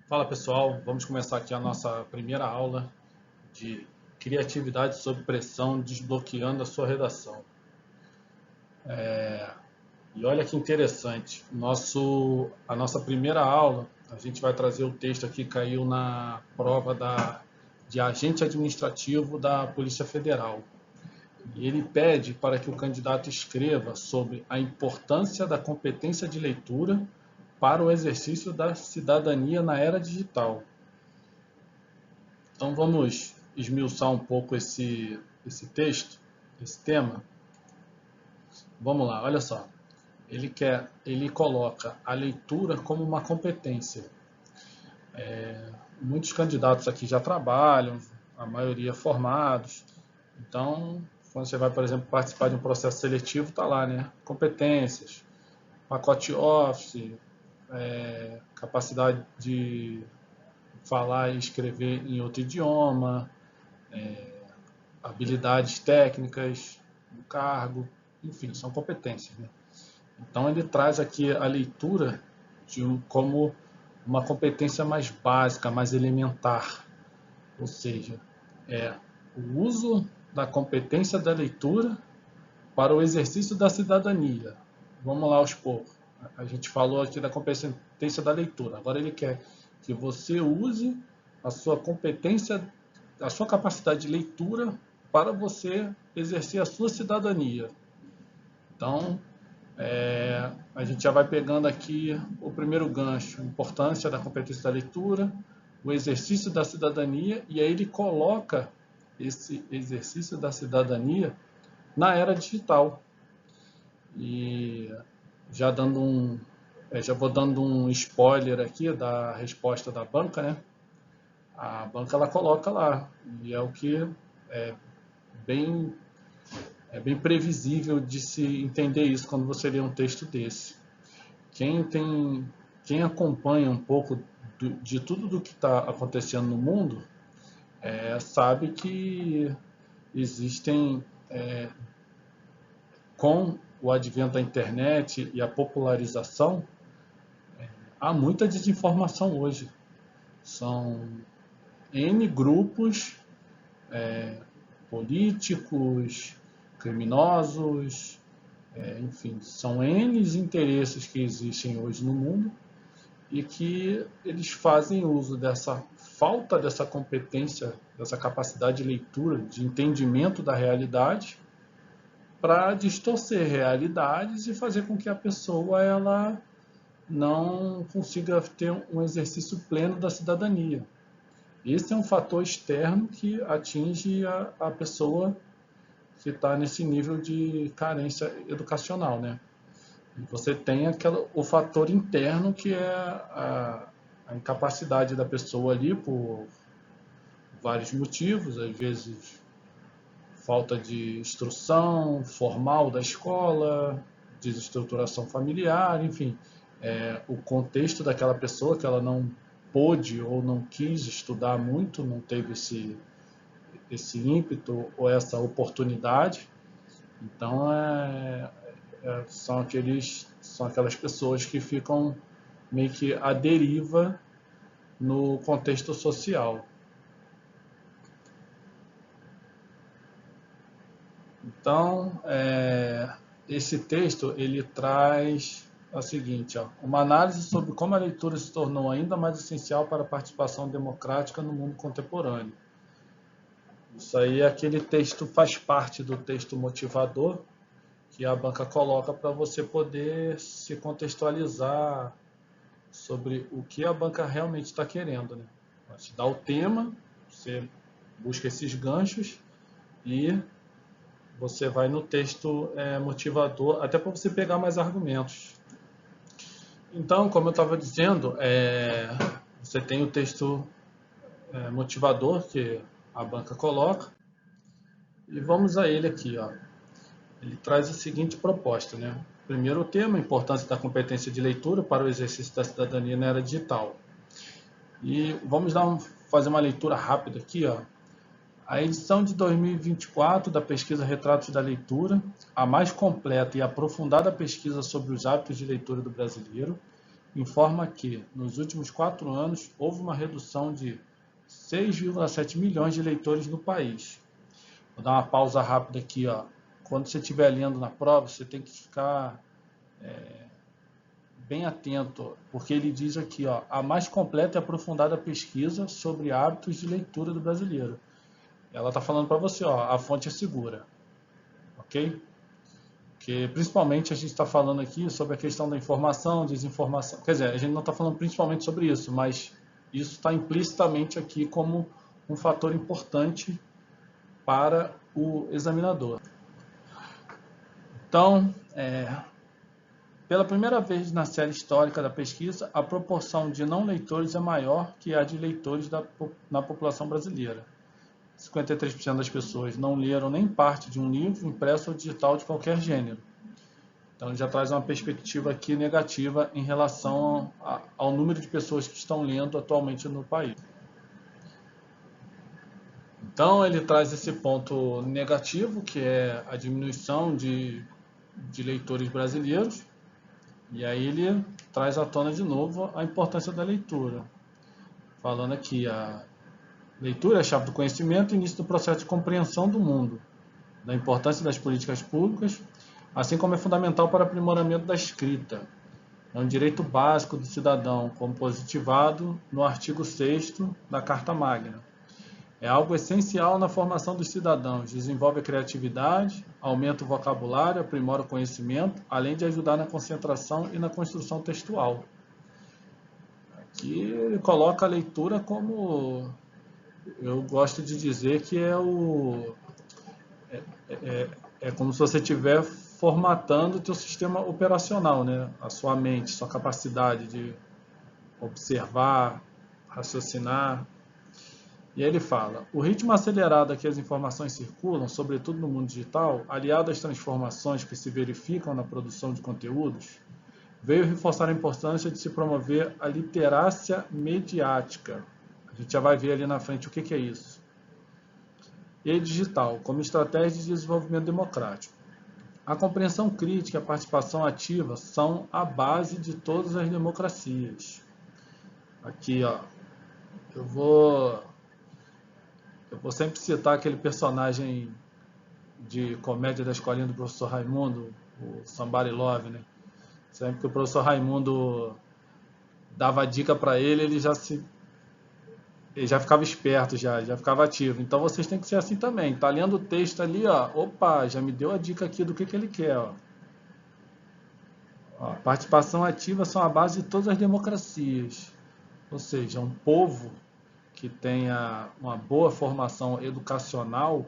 Fala pessoal, vamos começar aqui a nossa primeira aula de criatividade sob pressão, desbloqueando a sua redação. E olha que interessante, a nossa primeira aula, a gente vai trazer o texto aqui, caiu na prova de agente administrativo da Polícia Federal. E ele pede para que o candidato escreva sobre a importância da competência de leitura para o exercício da cidadania na era digital. Então vamos esmiuçar um pouco esse texto, esse tema. Vamos lá, olha só. Ele coloca a leitura como uma competência. Muitos candidatos aqui já trabalham, a maioria formados. Então, quando você vai, por exemplo, participar de um processo seletivo, está lá, né? Competências, pacote Office, capacidade de falar e escrever em outro idioma, habilidades técnicas do cargo, enfim, são competências, né? Então ele traz aqui a leitura como uma competência mais básica, mais elementar, ou seja, é o uso da competência da leitura para o exercício da cidadania. Vamos lá aos poucos. A gente falou aqui da competência da leitura. Agora ele quer que você use a sua competência, a sua capacidade de leitura para você exercer a sua cidadania. Então, a gente já vai pegando aqui o primeiro gancho, a importância da competência da leitura, o exercício da cidadania, e aí ele coloca esse exercício da cidadania na era digital. E já vou dando um spoiler aqui da resposta da banca, né? A banca ela coloca lá, e é o que é bem, é bem previsível de se entender isso quando você lê um texto desse. Quem acompanha um pouco de tudo do que está acontecendo no mundo, sabe que existem, com o advento da internet e a popularização, há muita desinformação hoje. São N grupos políticos, criminosos, enfim, são N interesses que existem hoje no mundo e que eles fazem uso dessa falta dessa competência, dessa capacidade de leitura, de entendimento da realidade, para distorcer realidades e fazer com que a pessoa ela não consiga ter um exercício pleno da cidadania. Esse é um fator externo que atinge a pessoa que está nesse nível de carência educacional, né? E você tem o fator interno que é a incapacidade da pessoa ali por vários motivos, às vezes falta de instrução formal da escola, desestruturação familiar, enfim, o contexto daquela pessoa que ela não pôde ou não quis estudar muito, não teve esse ímpeto ou essa oportunidade. Então, são aquelas pessoas que ficam meio que à deriva no contexto social. Então, esse texto ele traz o seguinte, uma análise sobre como a leitura se tornou ainda mais essencial para a participação democrática no mundo contemporâneo. Isso aí, aquele texto faz parte do texto motivador que a banca coloca para você poder se contextualizar sobre o que a banca realmente está querendo, né? Ela te dá o tema, você busca esses ganchos e você vai no texto motivador, até para você pegar mais argumentos. Então, como eu estava dizendo, você tem o texto motivador que a banca coloca, e vamos a ele aqui, ó. Ele traz a seguinte proposta, né? Primeiro tema, a importância da competência de leitura para o exercício da cidadania na era digital. E vamos fazer uma leitura rápida aqui, ó. A edição de 2024 da pesquisa Retratos da Leitura, a mais completa e aprofundada pesquisa sobre os hábitos de leitura do brasileiro, informa que, nos últimos 4 anos, houve uma redução de 6,7 milhões de leitores no país. Vou dar uma pausa rápida aqui, ó. Quando você estiver lendo na prova, você tem que ficar bem atento, porque ele diz aqui, ó, a mais completa e aprofundada pesquisa sobre hábitos de leitura do brasileiro. Ela está falando para você, ó, a fonte é segura, ok? Porque principalmente a gente está falando aqui sobre a questão da informação, desinformação. Quer dizer, a gente não está falando principalmente sobre isso, mas isso está implicitamente aqui como um fator importante para o examinador. Então, pela primeira vez na série histórica da pesquisa, a proporção de não leitores é maior que a de leitores na população brasileira. 53% das pessoas não leram nem parte de um livro impresso ou digital de qualquer gênero. Então, já traz uma perspectiva aqui negativa em relação ao número de pessoas que estão lendo atualmente no país. Então, ele traz esse ponto negativo, que é a diminuição de leitores brasileiros, e aí ele traz à tona de novo a importância da leitura, falando aqui, a leitura é a chave do conhecimento e início do processo de compreensão do mundo, da importância das políticas públicas, assim como é fundamental para o aprimoramento da escrita. É um direito básico do cidadão, como positivado no artigo 6º da Carta Magna. É algo essencial na formação dos cidadãos, desenvolve a criatividade, aumenta o vocabulário, aprimora o conhecimento, além de ajudar na concentração e na construção textual. Aqui ele coloca a leitura como, eu gosto de dizer que é como se você estiver formatando o teu sistema operacional, né? A sua mente, sua capacidade de observar, raciocinar. E aí ele fala, o ritmo acelerado a que as informações circulam, sobretudo no mundo digital, aliado às transformações que se verificam na produção de conteúdos, veio reforçar a importância de se promover a literácia mediática. A gente já vai ver ali na frente o que é isso. E digital, como estratégia de desenvolvimento democrático. A compreensão crítica e a participação ativa são a base de todas as democracias. Aqui, ó, eu vou sempre citar aquele personagem de comédia da escolinha do professor Raimundo, o Somebody Love, né? Sempre que o professor Raimundo dava dica para ele, ele já ficava esperto, já ficava ativo. Então vocês têm que ser assim também. Tá lendo o texto ali, ó, opa, já me deu a dica aqui do que ele quer, ó. Ó, participação ativa são a base de todas as democracias. Ou seja, um povo que tenha uma boa formação educacional,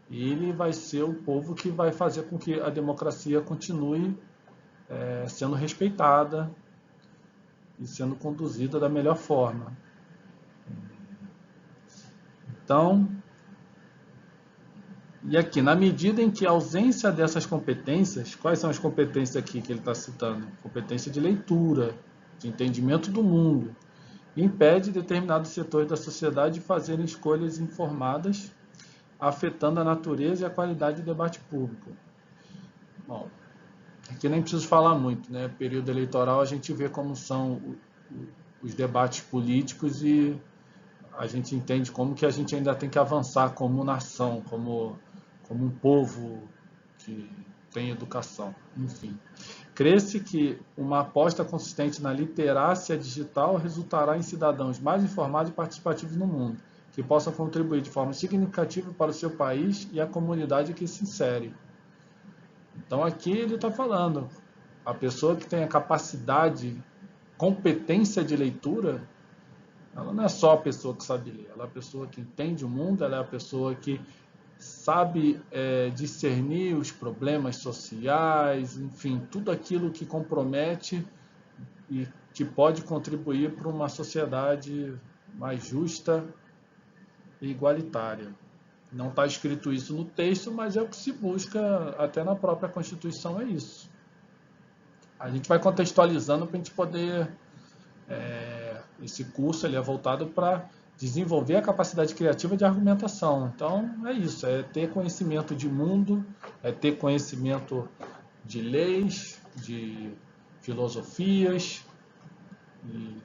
ele vai ser o povo que vai fazer com que a democracia continue sendo respeitada e sendo conduzida da melhor forma. Então, e aqui, na medida em que a ausência dessas competências, quais são as competências aqui que ele está citando? Competência de leitura, de entendimento do mundo, impede determinados setores da sociedade de fazerem escolhas informadas, afetando a natureza e a qualidade do debate público. Bom, aqui nem preciso falar muito, né? Período eleitoral a gente vê como são os debates políticos e a gente entende como que a gente ainda tem que avançar como nação, como um povo que tem educação, enfim. Crê-se que uma aposta consistente na literácia digital resultará em cidadãos mais informados e participativos no mundo, que possam contribuir de forma significativa para o seu país e a comunidade que se insere. Então aqui ele está falando, a pessoa que tem a capacidade, competência de leitura, ela não é só a pessoa que sabe ler, ela é a pessoa que entende o mundo, ela é a pessoa que sabe discernir os problemas sociais, enfim, tudo aquilo que compromete e que pode contribuir para uma sociedade mais justa e igualitária. Não está escrito isso no texto, mas é o que se busca até na própria Constituição, é isso. A gente vai contextualizando para a gente poder... esse curso ele é voltado para desenvolver a capacidade criativa de argumentação. Então, é isso, é ter conhecimento de mundo, é ter conhecimento de leis, de filosofias, e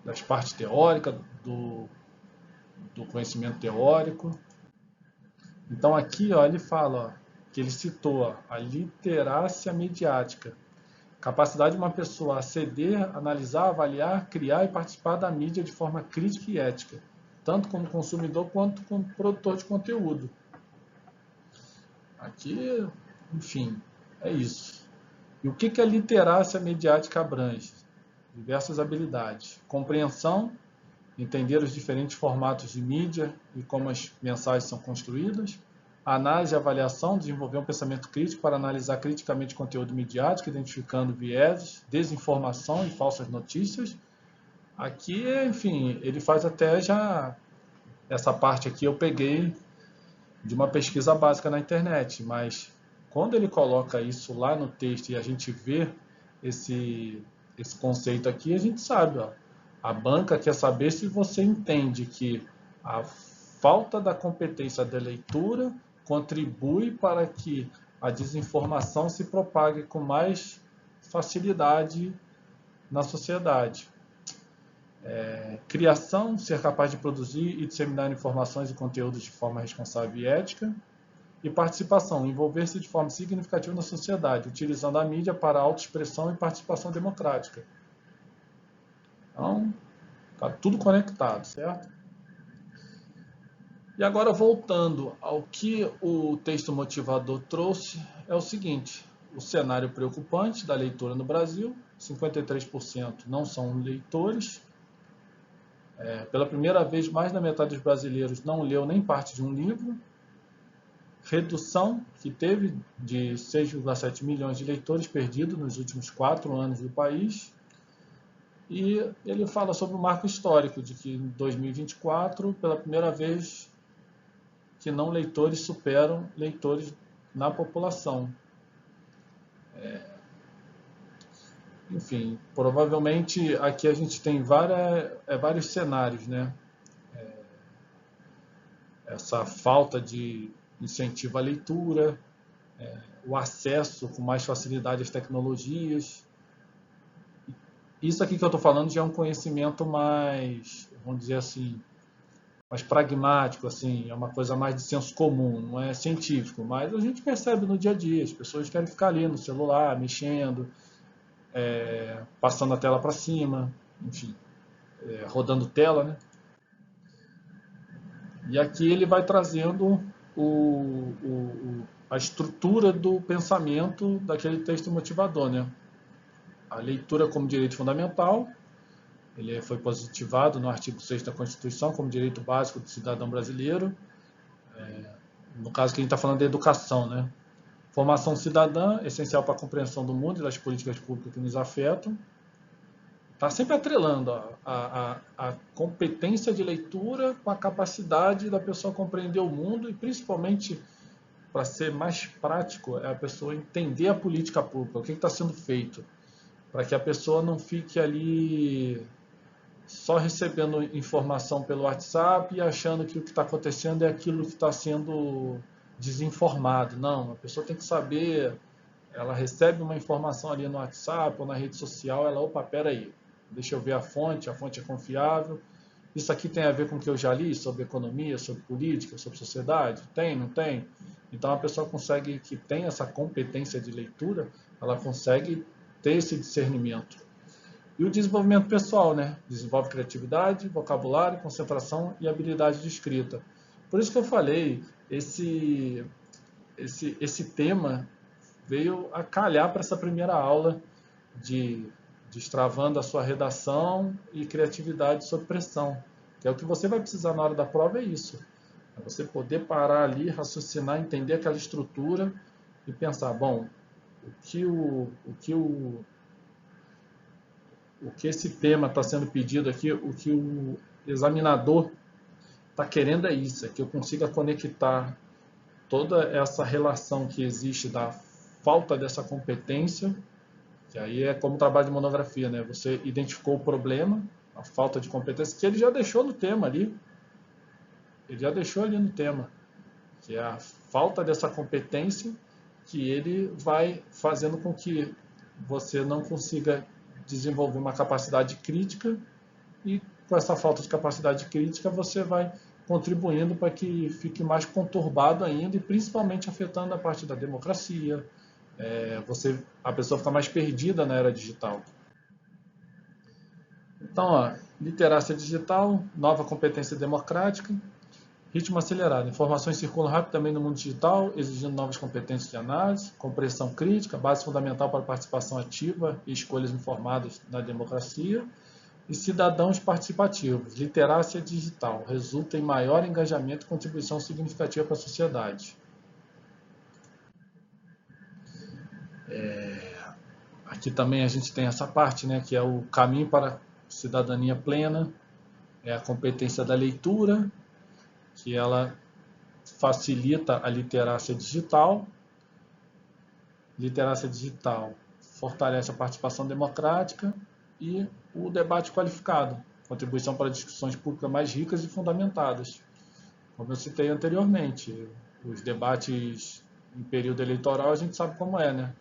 das partes teóricas, do conhecimento teórico. Então aqui ó, ele fala ó, que ele citou ó, a literácia mediática, capacidade de uma pessoa aceder, analisar, avaliar, criar e participar da mídia de forma crítica e ética, tanto como consumidor quanto como produtor de conteúdo. Aqui, enfim, é isso. E o que a literácia mediática abrange? Diversas habilidades. Compreensão, entender os diferentes formatos de mídia e como as mensagens são construídas. Análise e avaliação, desenvolver um pensamento crítico para analisar criticamente o conteúdo midiático, identificando vieses, desinformação e falsas notícias. Aqui, enfim, ele faz até já... Essa parte aqui eu peguei de uma pesquisa básica na internet, mas quando ele coloca isso lá no texto e a gente vê esse conceito aqui, a gente sabe, ó, a banca quer saber se você entende que a falta da competência da leitura contribui para que a desinformação se propague com mais facilidade na sociedade. Criação, ser capaz de produzir e disseminar informações e conteúdos de forma responsável e ética. E participação, envolver-se de forma significativa na sociedade, utilizando a mídia para autoexpressão e participação democrática. Então, está tudo conectado, certo? E agora, voltando ao que o texto motivador trouxe, é o seguinte: o cenário preocupante da leitura no Brasil, 53% não são leitores. Pela primeira vez, mais da metade dos brasileiros não leu nem parte de um livro. Redução que teve de 6,7 milhões de leitores perdidos nos últimos 4 anos do país. E ele fala sobre o marco histórico de que em 2024, pela primeira vez, que não leitores superam leitores na população. Enfim, provavelmente aqui a gente tem vários cenários, né? Essa falta de incentivo à leitura, o acesso com mais facilidade às tecnologias. Isso aqui que eu estou falando já é um conhecimento mais, vamos dizer assim, mais pragmático, assim, é uma coisa mais de senso comum, não é científico, mas a gente percebe no dia a dia, as pessoas querem ficar ali no celular, mexendo, passando a tela para cima, enfim, rodando tela, né? E aqui ele vai trazendo a estrutura do pensamento daquele texto motivador, né? A leitura como direito fundamental, ele foi positivado no artigo 6º da Constituição como direito básico do cidadão brasileiro, no caso que a gente está falando de educação, né? Formação cidadã, essencial para a compreensão do mundo e das políticas públicas que nos afetam. Está sempre atrelando a competência de leitura com a capacidade da pessoa compreender o mundo e, principalmente, para ser mais prático, é a pessoa entender a política pública, o que está sendo feito, para que a pessoa não fique ali só recebendo informação pelo WhatsApp e achando que o que está acontecendo é aquilo que está sendo desinformado. Não, a pessoa tem que saber, ela recebe uma informação ali no WhatsApp ou na rede social, ela, opa, peraí, deixa eu ver a fonte é confiável. Isso aqui tem a ver com o que eu já li sobre economia, sobre política, sobre sociedade? Tem, não tem? Então a pessoa consegue, que tem essa competência de leitura, ela consegue ter esse discernimento. E o desenvolvimento pessoal, né? Desenvolve criatividade, vocabulário, concentração e habilidade de escrita. Por isso que eu falei, esse tema veio a calhar para essa primeira aula de destravando a sua redação e criatividade sob pressão. Que é o que você vai precisar na hora da prova, é isso. É você poder parar ali, raciocinar, entender aquela estrutura e pensar, bom, o que esse tema está sendo pedido aqui, o que o examinador está querendo é isso, é que eu consiga conectar toda essa relação que existe da falta dessa competência, que aí é como o trabalho de monografia, né? Você identificou o problema, a falta de competência, que ele já deixou no tema ali. Ele já deixou ali no tema, que é a falta dessa competência, que ele vai fazendo com que você não consiga desenvolver uma capacidade crítica, e com essa falta de capacidade crítica você vai contribuindo para que fique mais conturbado ainda e principalmente afetando a parte da democracia. A pessoa fica mais perdida na era digital. Então, ó, literacia digital, nova competência democrática, ritmo acelerado. Informações circulam rapidamente no mundo digital, exigindo novas competências de análise, compreensão crítica, base fundamental para a participação ativa e escolhas informadas na democracia, e cidadãos participativos. Literacia digital resulta em maior engajamento e contribuição significativa para a sociedade. Aqui também a gente tem essa parte, né, que é o caminho para a cidadania plena, é a competência da leitura, que ela facilita a literacia digital. Literacia digital fortalece a participação democrática e o debate qualificado, contribuição para discussões públicas mais ricas e fundamentadas. Como eu citei anteriormente, os debates em período eleitoral a gente sabe como é, né?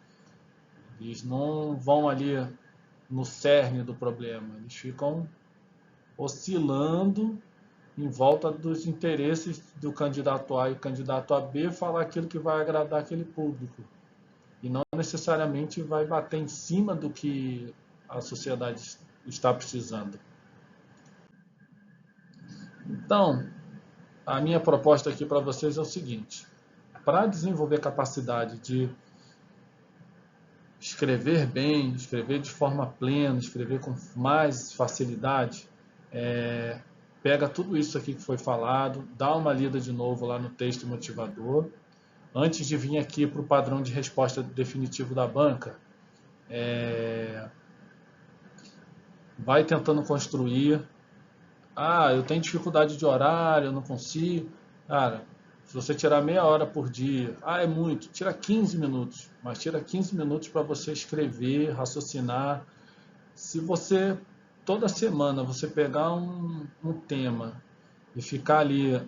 Eles não vão ali no cerne do problema, eles ficam oscilando em volta dos interesses do candidato A e o candidato a B falar aquilo que vai agradar aquele público. E não necessariamente vai bater em cima do que a sociedade está precisando. Então, a minha proposta aqui para vocês é o seguinte: para desenvolver a capacidade de escrever bem, escrever de forma plena, escrever com mais facilidade, pega tudo isso aqui que foi falado, dá uma lida de novo lá no texto motivador, antes de vir aqui para o padrão de resposta definitivo da banca, vai tentando construir. Eu tenho dificuldade de horário, eu não consigo. Cara, se você tirar meia hora por dia, é muito, tira 15 minutos, mas tira 15 minutos para você escrever, raciocinar. Se você, toda semana, você pegar um tema e ficar ali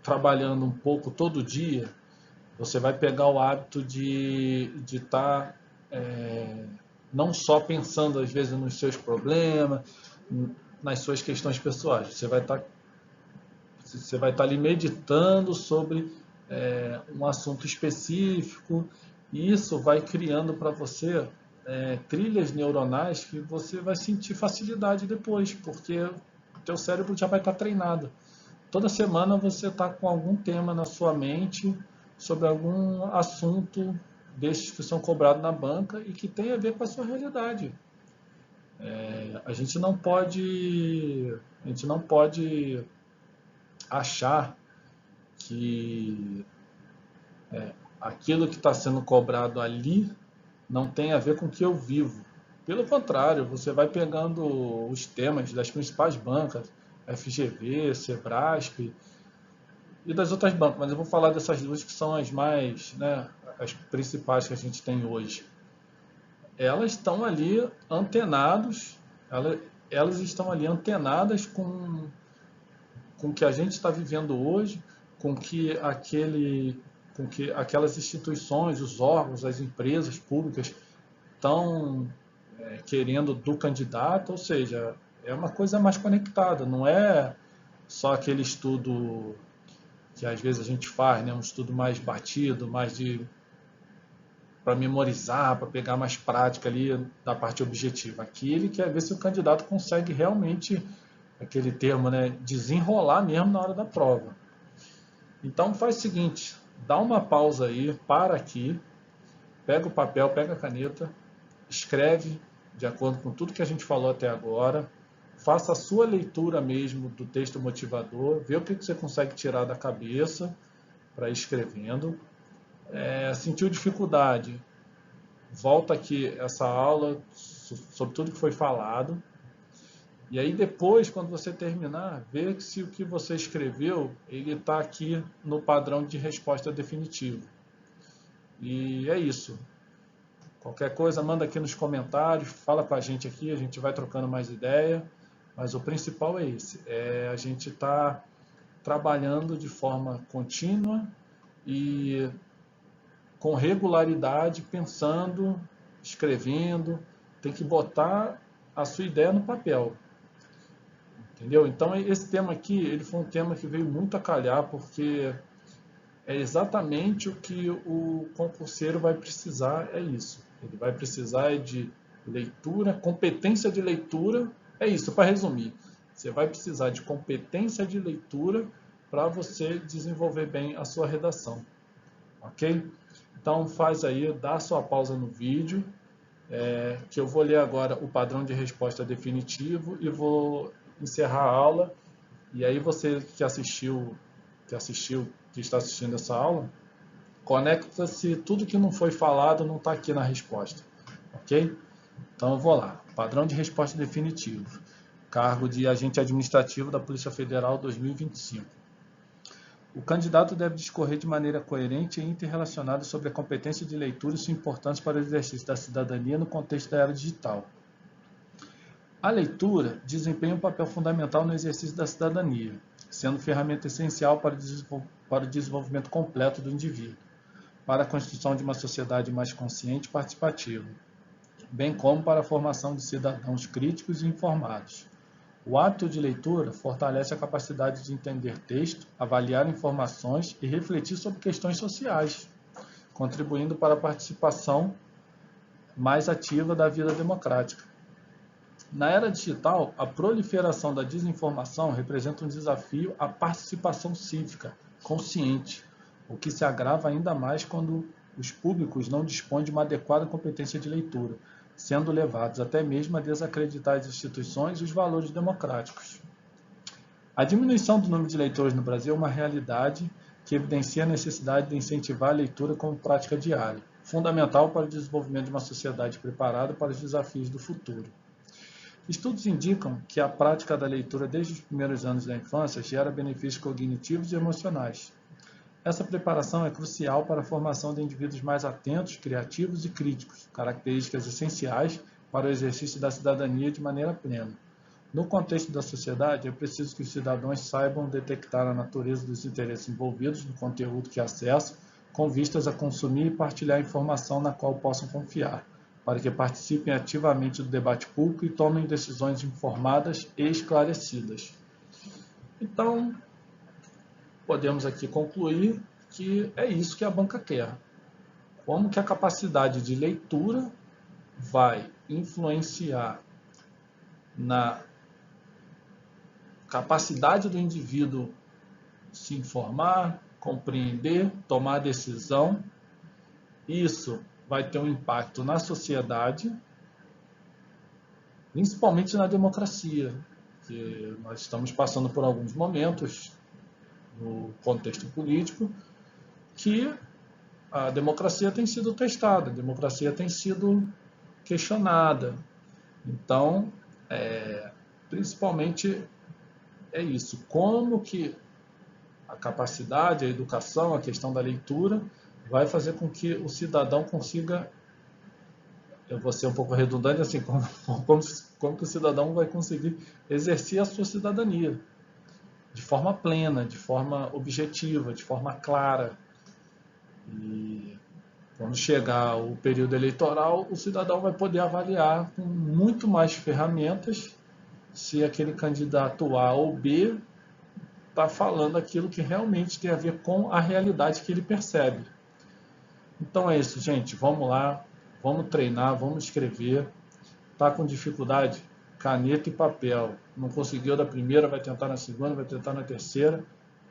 trabalhando um pouco todo dia, você vai pegar o hábito de estar não só pensando às vezes nos seus problemas, nas suas questões pessoais. Você vai estar ali meditando sobre um assunto específico, e isso vai criando para você trilhas neuronais que você vai sentir facilidade depois, porque o teu cérebro já vai estar treinado. Toda semana você está com algum tema na sua mente sobre algum assunto desses que são cobrados na banca e que tem a ver com a sua realidade. A gente não pode achar que aquilo que está sendo cobrado ali não tem a ver com o que eu vivo. Pelo contrário, você vai pegando os temas das principais bancas, FGV, Sebrasp e das outras bancas, mas eu vou falar dessas duas que são as mais, as principais que a gente tem hoje. Elas estão ali antenadas com o que a gente está vivendo hoje, com que aquelas instituições, os órgãos, as empresas públicas estão querendo do candidato, ou seja, é uma coisa mais conectada, não é só aquele estudo que às vezes a gente faz, um estudo mais batido, mais para memorizar, para pegar mais prática ali da parte objetiva. Aqui ele quer ver se o candidato consegue realmente, aquele termo, desenrolar mesmo na hora da prova. Então faz o seguinte, dá uma pausa aí, para aqui, pega o papel, pega a caneta, escreve de acordo com tudo que a gente falou até agora, faça a sua leitura mesmo do texto motivador, vê o que você consegue tirar da cabeça para ir escrevendo. Sentiu dificuldade, volta aqui essa aula sobre tudo que foi falado, e aí depois, quando você terminar, vê se o que você escreveu ele está aqui no padrão de resposta definitivo. E é isso. Qualquer coisa, manda aqui nos comentários, fala com a gente aqui, a gente vai trocando mais ideia, mas o principal é esse, a gente está trabalhando de forma contínua e com regularidade, pensando, escrevendo, tem que botar a sua ideia no papel. Entendeu? Então, esse tema aqui, ele foi um tema que veio muito a calhar, porque é exatamente o que o concurseiro vai precisar, é isso. Ele vai precisar de leitura, competência de leitura, é isso, para resumir. Você vai precisar de competência de leitura para você desenvolver bem a sua redação. Ok? Então, faz aí, dá sua pausa no vídeo, que eu vou ler agora o padrão de resposta definitivo e vou encerrar a aula. E aí você que está assistindo essa aula, conecta-se, tudo que não foi falado não está aqui na resposta, ok? Então eu vou lá, padrão de resposta definitivo, cargo de agente administrativo da Polícia Federal 2025. O candidato deve discorrer de maneira coerente e interrelacionada sobre a competência de leitura e sua importância para o exercício da cidadania no contexto da era digital. A leitura desempenha um papel fundamental no exercício da cidadania, sendo ferramenta essencial para o desenvolvimento completo do indivíduo, para a construção de uma sociedade mais consciente e participativa, bem como para a formação de cidadãos críticos e informados. O ato de leitura fortalece a capacidade de entender texto, avaliar informações e refletir sobre questões sociais, contribuindo para a participação mais ativa da vida democrática. Na era digital, a proliferação da desinformação representa um desafio à participação cívica consciente, o que se agrava ainda mais quando os públicos não dispõem de uma adequada competência de leitura, sendo levados até mesmo a desacreditar as instituições e os valores democráticos. A diminuição do número de leitores no Brasil é uma realidade que evidencia a necessidade de incentivar a leitura como prática diária, fundamental para o desenvolvimento de uma sociedade preparada para os desafios do futuro. Estudos indicam que a prática da leitura desde os primeiros anos da infância gera benefícios cognitivos e emocionais. Essa preparação é crucial para a formação de indivíduos mais atentos, criativos e críticos, características essenciais para o exercício da cidadania de maneira plena. No contexto da sociedade, é preciso que os cidadãos saibam detectar a natureza dos interesses envolvidos no conteúdo que acessam, com vistas a consumir e partilhar informação na qual possam confiar, para que participem ativamente do debate público e tomem decisões informadas e esclarecidas. Então, podemos aqui concluir que é isso que a banca quer. Como que a capacidade de leitura vai influenciar na capacidade do indivíduo se informar, compreender, tomar decisão. Isso vai ter um impacto na sociedade, principalmente na democracia, que nós estamos passando por alguns momentos no contexto político, que a democracia tem sido testada, a democracia tem sido questionada. Então, principalmente é isso, como que a capacidade, a educação, a questão da leitura vai fazer com que o cidadão consiga, eu vou ser um pouco redundante, assim, como que o cidadão vai conseguir exercer a sua cidadania de forma plena, de forma objetiva, de forma clara. E quando chegar o período eleitoral, o cidadão vai poder avaliar com muito mais ferramentas se aquele candidato A ou B está falando aquilo que realmente tem a ver com a realidade que ele percebe. Então é isso, gente. Vamos lá, vamos treinar, vamos escrever. Está com dificuldade? Caneta e papel. Não conseguiu da primeira, vai tentar na segunda, vai tentar na terceira.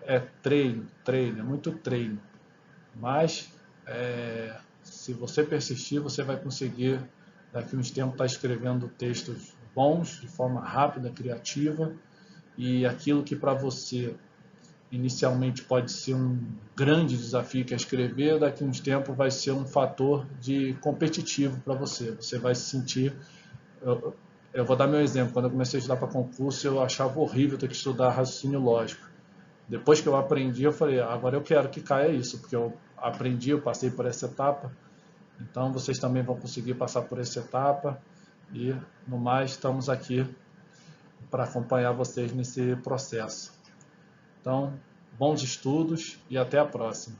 É treino, é muito treino. Mas, se você persistir, você vai conseguir, daqui a uns tempos, estar escrevendo textos bons, de forma rápida, criativa. E aquilo que para você inicialmente pode ser um grande desafio que é escrever, daqui a uns tempos vai ser um fator de competitivo para você. Você vai se sentir... Eu vou dar meu exemplo. Quando eu comecei a estudar para concurso, eu achava horrível ter que estudar raciocínio lógico. Depois que eu aprendi, eu falei, agora eu quero que caia isso, porque eu aprendi, eu passei por essa etapa. Então, vocês também vão conseguir passar por essa etapa. E, no mais, estamos aqui para acompanhar vocês nesse processo. Então, bons estudos e até a próxima.